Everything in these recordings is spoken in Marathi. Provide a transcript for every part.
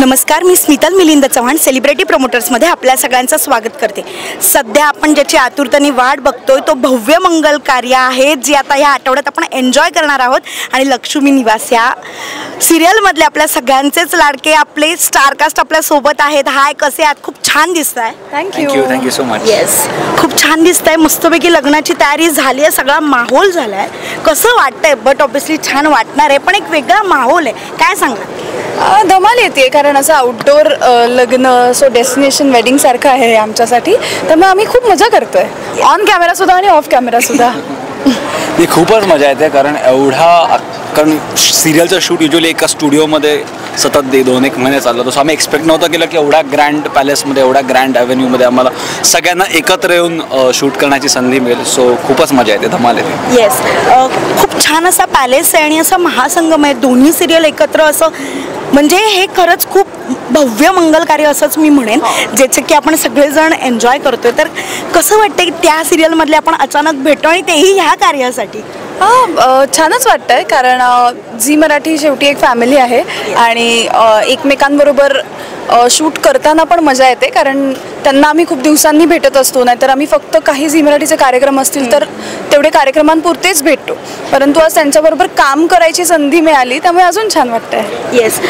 नमस्कार, मी स्मितल मिलिंद चव्हाण सेलिब्रिटी प्रमोटर्समध्ये आपल्या सगळ्यांचं स्वागत करते। सध्या आपण ज्याची आतुरतेने वाट बघतोय तो भव्य मंगल कार्य आहे जे आता या आठवड्यात आपण एन्जॉय करणार आहोत। आणि लक्ष्मी निवास या सिरियलमधले आपल्या सगळ्यांचेच लाडके आपले स्टारकास्ट आपल्या सोबत आहेत। हाय, कसे आहात? खूप छान दिसताय। Thank you so much. येस, खूप छान दिसताय। मस्तपैकी लग्नाची तयारी झाली आहे, सगळा माहोल झालाय। कसं वाटतंय? बट ऑब्वियसली छान वाटणार आहे, पण एक वेगळा माहोल आहे, काय सांगा? धमाल येते, कारण असं आउटडोर लग्न सो डेस्टिनेशन वेडिंग सारखं आहे आमच्यासाठी। त्यामुळे आम्ही खूप मजा करतोय, ऑन कॅमेरा सुद्धा आणि ऑफ कॅमेरा सुद्धा। ही खूपच मजा येते, कारण सिरियलचं शूट युजली एका स्टुडिओमध्ये सतत 2-1 महिने चाललं होतं। सो आम्ही एक्सपेक्ट नव्हतं केलं की एवढ्या ग्रँड पॅलेसमध्ये, एवढ्या ग्रँड ॲव्हेन्यूमध्ये आम्हाला सगळ्यांना एकत्र येऊन शूट करण्याची संधी मिळेल। सो खूपच मजा येते, धमाल येते। येस, खूप छान असा पॅलेस आहे आणि असा महासंगम आहे, दोन्ही सिरियल एकत्र असं, म्हणजे हे खरंच खूप भव्य मंगल कार्य असंच मी म्हणेन, ज्याचे की आपण सगळेजण एन्जॉय करतोय। तर कसं वाटतं की त्या सिरियलमधले आपण अचानक भेटतो आणि तेही ह्या कार्यासाठी? छानच वाटतंय, कारण झी मराठी शेवटी एक फॅमिली आहे आणि एकमेकांबरोबर शूट करताना पण मजा येते, कारण त्यांना आम्ही खूप दिवसांनी भेटत असतो। नाहीतर आम्ही फक्त काही झी मराठीचे कार्यक्रम असतील तर तेवढे कार्यक्रमांपुरतेच भेटतो, परंतु आज त्यांच्याबरोबर काम करायची संधी मिळाली, त्यामुळे अजून छान वाटतंय। येस,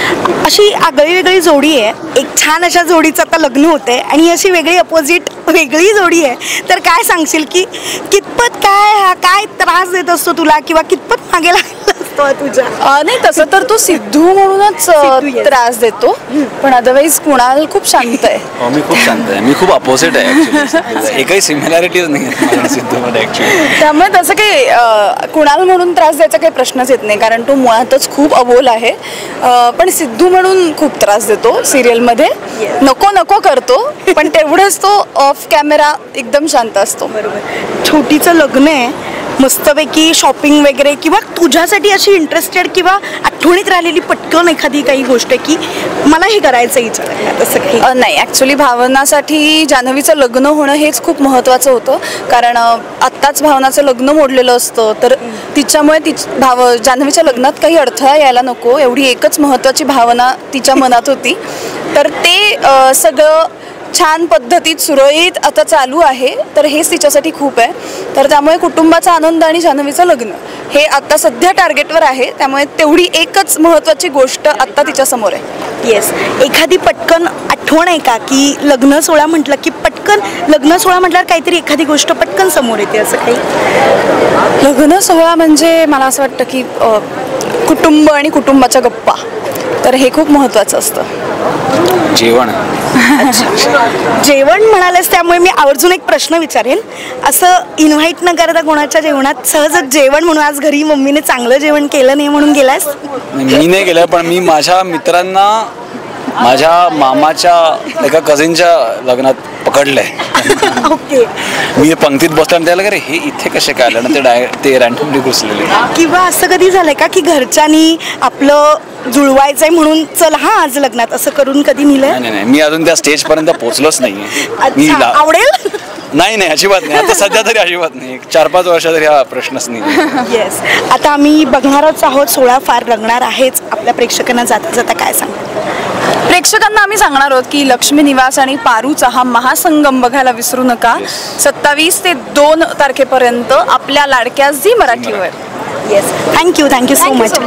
अशी आगळी वेगळी जोडी आहे, एक छान अशा जोडीचं आता लग्न होतंय आणि अशी वेगळी अपोजिट वेगळी जोडी आहे। तर काय सांगशील की कितपत काय त्रास देत असतो तुला, किंवा कितपत मागे लागला असतो तुझ्या? नाही, तसं तर तो सिद्धू म्हणूनच त्रास देतो, पण अदरवाईज कुणाल खूप शांत आहे। मी खूप शांत आहे, मी खूप अपोजिट आहे, एकही सिमिलॅरिटीज नाही आहे सिद्धूमध्ये ॲक्च्युली। त्यामुळे तसं काही कुणाल म्हणून त्रास द्यायचा काही प्रश्नच येत नाही, कारण तो मुळातच खूप अबोल आहे। पण सिद्धू म्हणून खूप त्रास देतो सिरियलमध्ये, नको करतो, पण तेवढंच तो ऑफ कॅमेरा एकदम शांत असतो। बरोबर, छोटीचं लग्न आहे, मस्तपैकी शॉपिंग वगैरे, किंवा तुझ्यासाठी अशी इंटरेस्टेड किंवा आठवणीत राहिलेली पटकन एखादी काही गोष्ट की मला हे करायचं हिचं, तसं काही? नाही, ॲक्च्युली भावनासाठी जान्हवीचं लग्न होणं हेच खूप महत्त्वाचं होतं, कारण आत्ताच भावनाचं लग्न मोडलेलं असतं, तर तिच्यामुळे जान्हवीच्या लग्नात काही अडथळा यायला नको, एवढी एकच महत्त्वाची भावना तिच्या मनात होती। तर ते सगळं छान पद्धतीत सुरळीत आता चालू आहे, तर हेच तिच्यासाठी खूप आहे। तर त्यामुळे कुटुंबाचा आनंद आणि जान्हवीचं लग्न हे आता सध्या टार्गेटवर आहे, त्यामुळे तेवढी एकच महत्त्वाची गोष्ट आत्ता तिच्यासमोर आहे। येस, एखादी पटकन आठवण आहे का की लग्न सोहळा म्हटलं की पटकन लग्न सोहळा म्हटल्यावर काहीतरी एखादी गोष्ट पटकन समोर येते, असं काही? लग्न सोहळा म्हणजे मला असं वाटतं की कुटुंब आणि कुटुंबाच्या गप्पा, तर हे खूप महत्त्वाचं असतं। जेवण जेवण म्हणालेस, त्यामुळे मी आवर्जून एक प्रश्न विचारेन, असं इन्व्हाइट न करता कोणाच्या जेवणात सहजच जेवण म्हणून आज घरी मम्मीने चांगलं जेवण केलं नाही म्हणून गेलास? मी नाही गेलं, पण मी माझ्या मित्रांना माझ्या मामाच्या एका कझिनच्या लग्नात पकडलंय। ओके, मी पंक्तीत बसलो आणि त्याला, अरे हे इथे कसे काय आलं ना, ते रँडमली घुसलेले। किंवा असं कधी झालंय का की घरच्यांनी आपलं जुळवायचंय म्हणून चल हा आज लग्नात, असं करून कधी नेलंय? नाही, मी अजून त्या स्टेज पर्यंत पोहोचलोच नाहीये। आवडेल? नाही, अजिबात नाही, आता सध्या तरी अजिबात नाही, 4-5 वर्षा तरी हा प्रश्नच नाही। येस, आता आम्ही बघणारच आहोत, सोहळा फार रंगणार आहेच। आपल्या प्रेक्षकांना जाता काय सांगतो? प्रेक्षकांना आम्ही सांगणार आहोत की लक्ष्मी निवास आणि पारूचा हा महासंगम बघायला विसरू नका। 27 ते 2 तारखेपर्यंत आपल्या लाडक्या झी मराठीवर। Yes, thank you so much.